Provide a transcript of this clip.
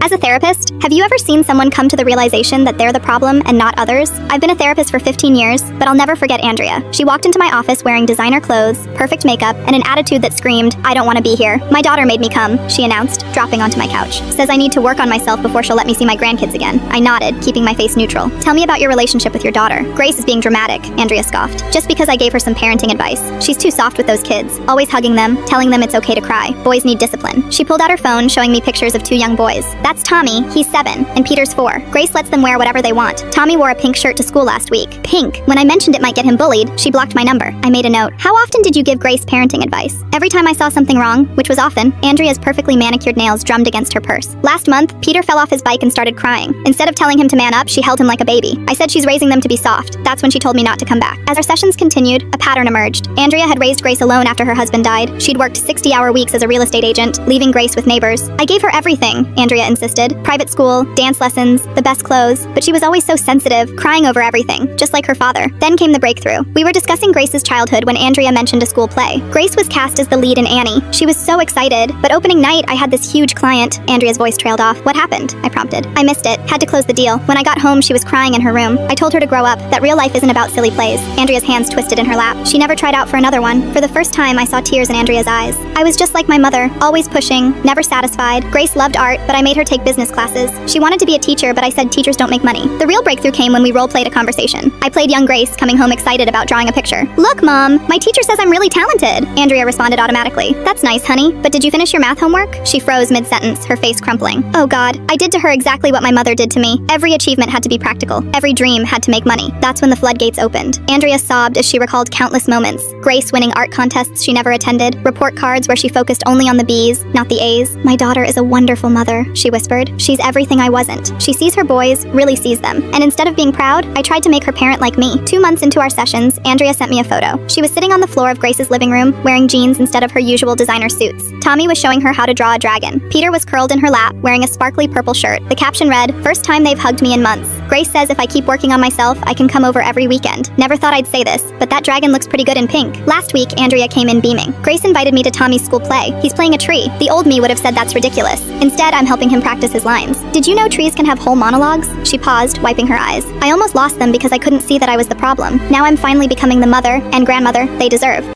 As a therapist, have you ever seen someone come to the realization that they're the problem and not others? I've been a therapist for 15 years, but I'll never forget Andrea. She walked into my office wearing designer clothes, perfect makeup, and an attitude that screamed, "I don't want to be here." "My daughter made me come," she announced, dropping onto my couch. "Says I need to work on myself before she'll let me see my grandkids again." I nodded, keeping my face neutral. "Tell me about your relationship with your daughter." "Grace is being dramatic," Andrea scoffed. "Just because I gave her some parenting advice. She's too soft with those kids, always hugging them, telling them it's okay to cry. Boys need discipline." She pulled out her phone, showing me pictures of two young boys. "That's Tommy, he's 7, and Peter's 4. Grace lets them wear whatever they want. Tommy wore a pink shirt to school last week. Pink. When I mentioned it might get him bullied, she blocked my number." I made a note. "How often did you give Grace parenting advice?" "Every time I saw something wrong, which was often." Andrea's perfectly manicured nails drummed against her purse. "Last month, Peter fell off his bike and started crying. Instead of telling him to man up, she held him like a baby. I said she's raising them to be soft. That's when she told me not to come back." As our sessions continued, a pattern emerged. Andrea had raised Grace alone after her husband died. She'd worked 60-hour weeks as a real estate agent, leaving Grace with neighbors. "I gave her everything," Andrea insisted. "Private school, dance lessons, the best clothes, but she was always so sensitive, crying over everything, just like her father." Then came the breakthrough. We were discussing Grace's childhood when Andrea mentioned a school play. Grace was cast as the lead in Annie. She was so excited, but opening night, I had this huge client. Andrea's voice trailed off. "What happened?" I prompted. "I missed it. Had to close the deal. When I got home, she was crying in her room. I told her to grow up, that real life isn't about silly plays." Andrea's hands twisted in her lap. She never tried out for another one. For the first time, I saw tears in Andrea's eyes. "I was just like my mother, always pushing, never satisfied." Grace loved art, but I made her take business classes. She wanted to be a teacher, but I said teachers don't make money. The real breakthrough came when we role-played a conversation. I played young Grace, coming home excited about drawing a picture. "Look, Mom, my teacher says I'm really talented." Andrea responded automatically. "That's nice, honey, but did you finish your math homework?" She froze mid-sentence, her face crumpling. Oh God, I did to her exactly what my mother did to me. Every achievement had to be practical. Every dream had to make money. That's when the floodgates opened. Andrea sobbed as she recalled countless moments. Grace winning art contests she never attended, report cards where she focused only on the B's, not the A's. "My daughter is a wonderful mother," she whispered. "She's everything I wasn't. She sees her boys, really sees them. And instead of being proud, I tried to make her parent like me." 2 months into our sessions, Andrea sent me a photo. She was sitting on the floor of Grace's living room, wearing jeans instead of her usual designer suits. Tommy was showing her how to draw a dragon. Peter was curled in her lap, wearing a sparkly purple shirt. The caption read, "First time they've hugged me in months. Grace says if I keep working on myself, I can come over every weekend. Never thought I'd say this, but that dragon looks pretty good in pink." Last week, Andrea came in beaming. "Grace invited me to Tommy's school play. He's playing a tree. The old me would have said that's ridiculous. Instead, I'm helping him practice his lines." "Did you know trees can have whole monologues?" She paused, wiping her eyes. "I almost lost them because I couldn't see that I was the problem. Now I'm finally becoming the mother and grandmother they deserve."